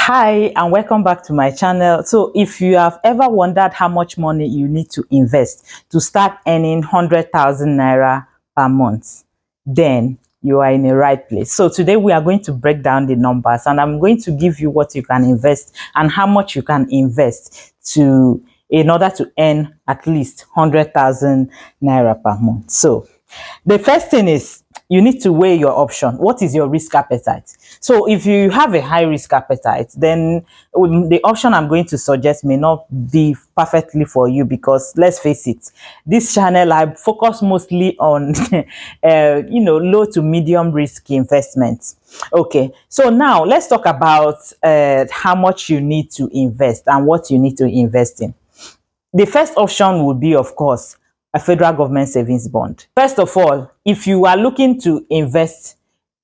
Hi and welcome back to my channel. So if you have ever wondered how much money you need to invest to start earning 100,000 naira per month, then you are in the right place. So today we are going to break down the numbers and I'm going to give you what you can invest and how much you can invest in order to earn at least 100,000 naira per month. So the first thing is you need to weigh your option. What is your risk appetite? So if you have a high risk appetite, then the option I'm going to suggest may not be perfectly for you, because let's face it, this channel I focus mostly on low to medium risk investments. Okay, so now let's talk about how much you need to invest and what you need to invest in. The first option would be, of course, a federal government savings bond. First of all, if you are looking to invest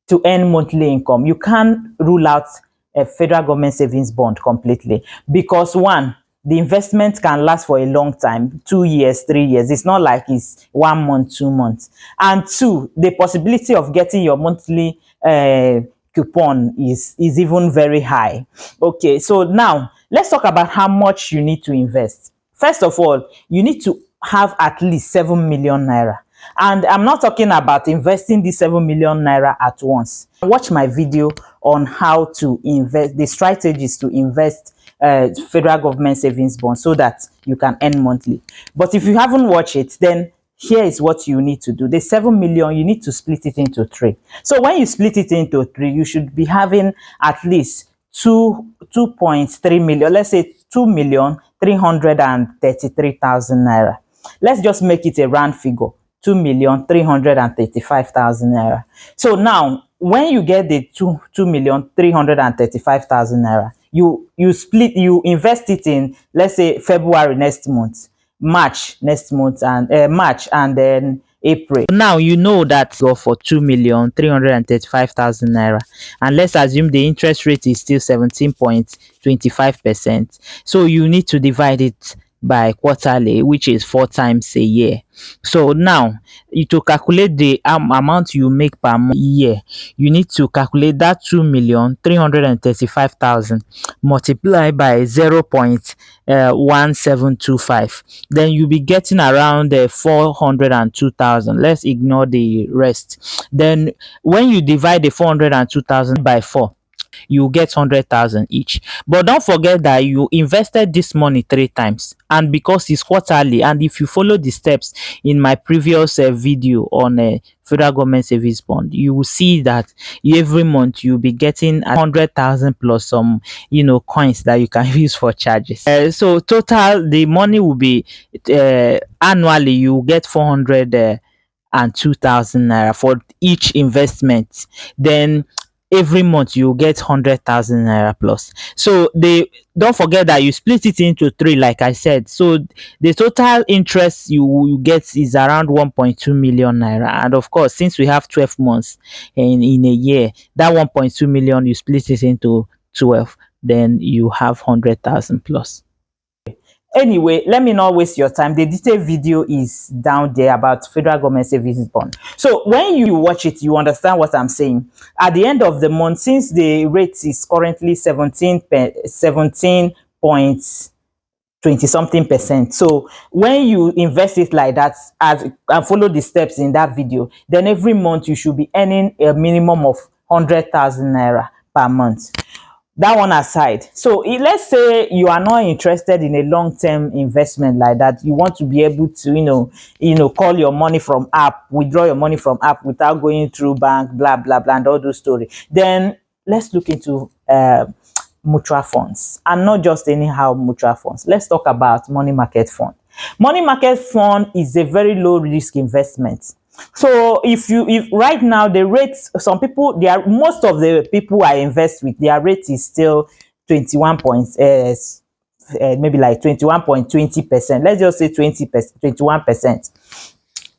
to earn monthly income, you can't rule out a federal government savings bond completely, because one, the investment can last for a long time, 2 years, 3 years. It's not like it's 1 month, 2 months. And two, the possibility of getting your monthly coupon is even very high. Okay, so now let's talk about how much you need to invest. First of all, you need to have at least 7 million naira. And I'm not talking about investing this 7 million naira at once. Watch my video on how to invest, the strategies to invest federal government savings bond so that you can earn monthly. But if you haven't watched it, then here is what you need to do. The 7 million, you need to split it into three. So when you split it into three, you should be having at least 2.3 million. Let's say 2,333,000 naira. Let's just make it a round figure. 2,335,000 naira. So now, when you get the 2,335,000 naira, you invest it in, let's say, February next month, March next month, and March, and then April. Now you know that go for 2,335,000 naira, and let's assume the interest rate is still 17.25%. So you need to divide it by quarterly, which is 4 times a year. So now, to calculate the amount you make per year, you need to calculate that 2,335,000 multiplied by 0.1725. Then you'll be getting around 402,000. Let's ignore the rest. Then when you divide the 402,000 by 4, you get 100,000 each. But don't forget that you invested this money 3 times, and because it's quarterly, and if you follow the steps in my previous video on federal government savings bond, you will see that every month you'll be getting 100,000 plus some coins that you can use for charges. So total, the money will be annually you will get 400 and 2,000 naira for each investment. Then every month you get 100,000 naira plus. So they don't forget that you split it into three, like I said. So the total interest you get is around 1.2 million naira. And of course, since we have 12 months in a year, that 1.2 million, you split it into 12, then you have 100,000 plus. Anyway, let me not waste your time. The detailed video is down there about federal government savings bond. So when you watch it, you understand what I'm saying. At the end of the month, since the rate is currently 17.20 something percent, so when you invest it like that, and follow the steps in that video, then every month you should be earning a minimum of 100,000 naira per month. That one aside, so let's say you are not interested in a long-term investment like that. You want to be able to call your money from app, withdraw your money from app without going through bank, blah blah blah, and all those stories. Then let's look into mutual funds, and not just anyhow mutual funds. Let's talk about money market fund. Money market fund is a very low risk investment. So if right now the rates, some people, most of the people I invest with, their rate is still 21 points, maybe like 21.20%. Let's just say 20%, 21%.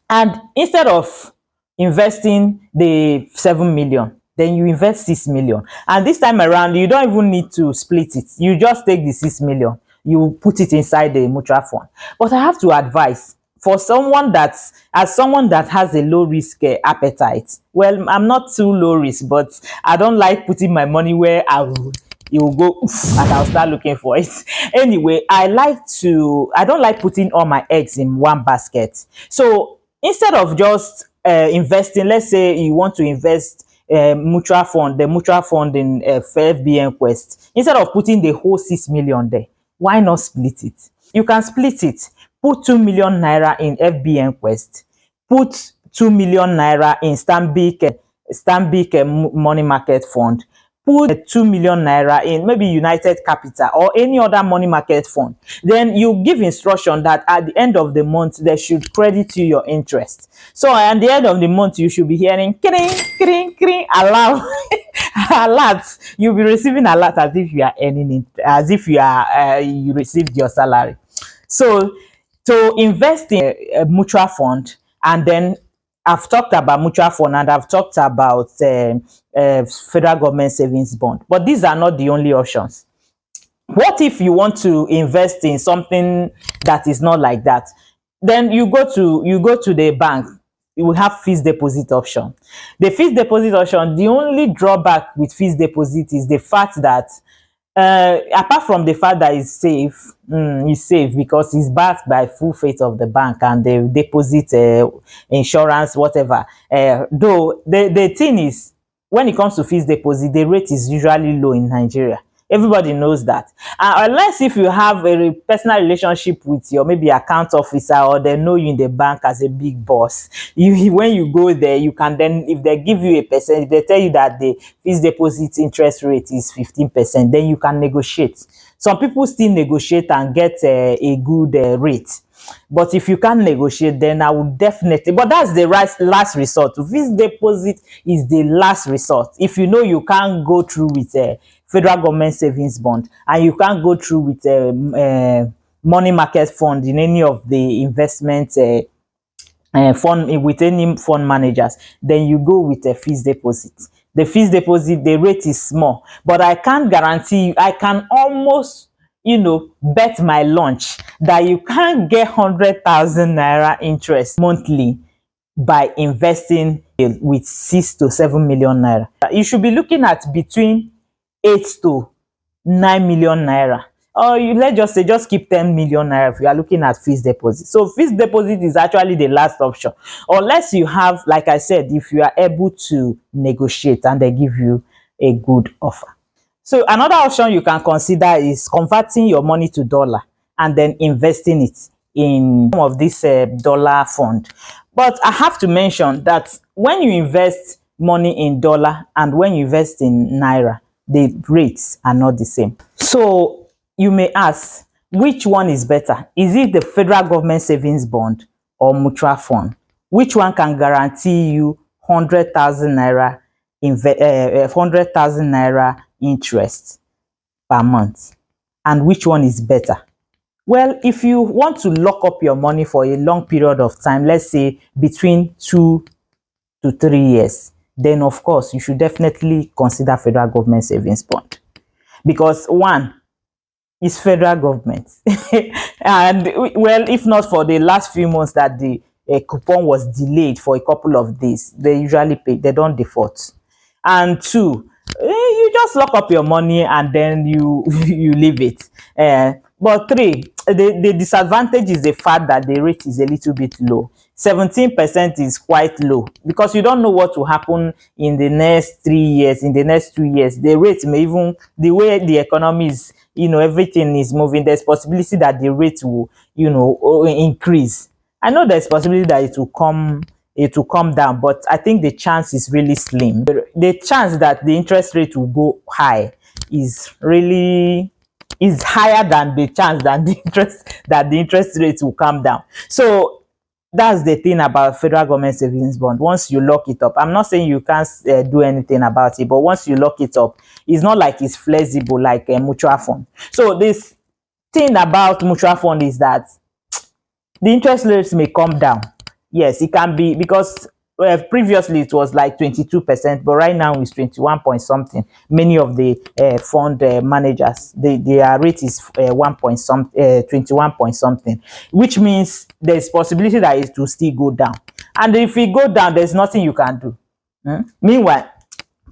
And instead of investing the 7 million, then you invest 6 million. And this time around, you don't even need to split it. You just take the 6 million, you put it inside the mutual fund. But I have to advise, for someone that has a low risk appetite, well, I'm not too low risk, but I don't like putting my money where I will it will go oof, and I'll start looking for it. Anyway, I don't like putting all my eggs in one basket. So instead of just investing, let's say you want to invest mutual fund, the mutual fund in FBN Quest, instead of putting the whole 6 million there, why not split it? You can split it. Put 2 million naira in FBN Quest. Put 2 million naira in Stanbic money market fund. Put 2 million naira in maybe United Capital or any other money market fund. Then you give instruction that at the end of the month they should credit you your interest. So at the end of the month you should be hearing kring kring kring alarm alert. You'll be receiving alert as if you are earning it, as if you received your salary. So to invest in a mutual fund, and then I've talked about mutual fund and I've talked about federal government savings bond, but these are not the only options. What if you want to invest in something that is not like that? Then you go to the bank. You will have fixed deposit option. The fixed deposit option, the only drawback with fixed deposit is the fact that apart from the fact that it's safe because it's backed by full faith of the bank and the deposit insurance, whatever. Though the thing is, when it comes to fixed deposit, the rate is usually low in Nigeria. Everybody knows that. Unless if you have a personal relationship with your maybe account officer, or they know you in the bank as a big boss, when you go there, you can then, if they give you a percent, if they tell you that the fixed deposit interest rate is 15%, then you can negotiate. Some people still negotiate and get a good rate. But if you can't negotiate, then I would definitely, but that's the last resort. Fixed deposit is the last resort. If you know you can't go through with a federal government savings bond, and you can't go through with a money market fund in any of the investment fund with any fund managers, then you go with a fixed deposit. The fixed deposit, the rate is small, but I can't guarantee you, I can almost bet my lunch that you can't get 100,000 naira interest monthly by investing with 6 to 7 million naira. You should be looking at between 8 to 9 million naira, or let's just say just keep 10 million naira if you are looking at fixed deposit. So fixed deposit is actually the last option, unless you have, like I said, if you are able to negotiate and they give you a good offer. So another option you can consider is converting your money to dollar and then investing it in some of this dollar fund. But I have to mention that when you invest money in dollar and when you invest in naira, the rates are not the same. So you may ask, which one is better? Is it the federal government savings bond or mutual fund? Which one can guarantee you 100,000 naira 100,000 naira interest per month, and which one is better? Well, if you want to lock up your money for a long period of time, let's say between 2 to 3 years, then of course you should definitely consider federal government savings bond, because one is federal government and well, if not for the last few months that the coupon was delayed for a couple of days, they usually pay, they don't default. And two, you just lock up your money and then you you leave it. But three, the disadvantage is the fact that the rate is a little bit low. 17% is quite low, because you don't know what will happen in the next 3 years, in the next 2 years. The rate may even, the way the economy is, everything is moving, there's possibility that the rate will, increase. I know there's possibility that it will come down, but I think the chance is really slim. The chance that the interest rate will go high is higher than the chance that the interest rate will come down. So that's the thing about federal government savings bond. Once you lock it up, I'm not saying you can't do anything about it, but once you lock it up, it's not like it's flexible like a mutual fund. So this thing about mutual fund is that the interest rates may come down. Yes, it can be, because previously it was like 22%, but right now it's 21 point something. Many of the fund managers, their rate is 21 point something, which means there's possibility that it will still go down. And if it go down, there's nothing you can do. Meanwhile,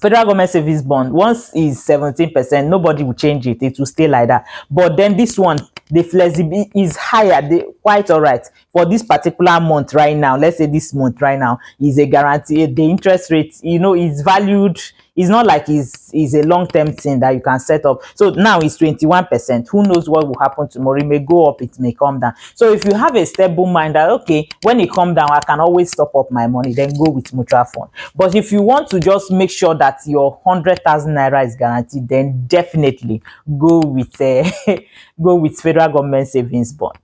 Federal government savings bond, once is 17%, nobody will change it, it will stay like that. But then this one, the flexibility is higher, quite all right for this particular month right now. Let's say this month right now is a guarantee, the interest rate, is valued. It's not like it's a long-term thing that you can set up. So now it's 21%. Who knows what will happen tomorrow? It may go up, it may come down. So if you have a stable mind that, okay, when it come down, I can always top up my money, then go with mutual fund. But if you want to just make sure that your 100,000 naira is guaranteed, then definitely go with go with federal government savings bond.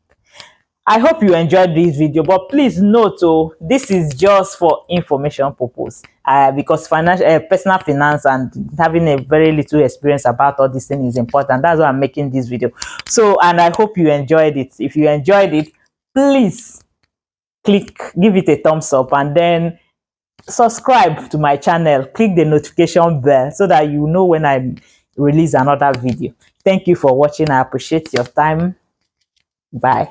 I hope you enjoyed this video, but please note, this is just for information purpose. Because personal finance and having a very little experience about all these things is important. That's why I'm making this video. So, and I hope you enjoyed it. If you enjoyed it, please give it a thumbs up, and then subscribe to my channel. Click the notification bell so that you know when I release another video. Thank you for watching. I appreciate your time. Bye.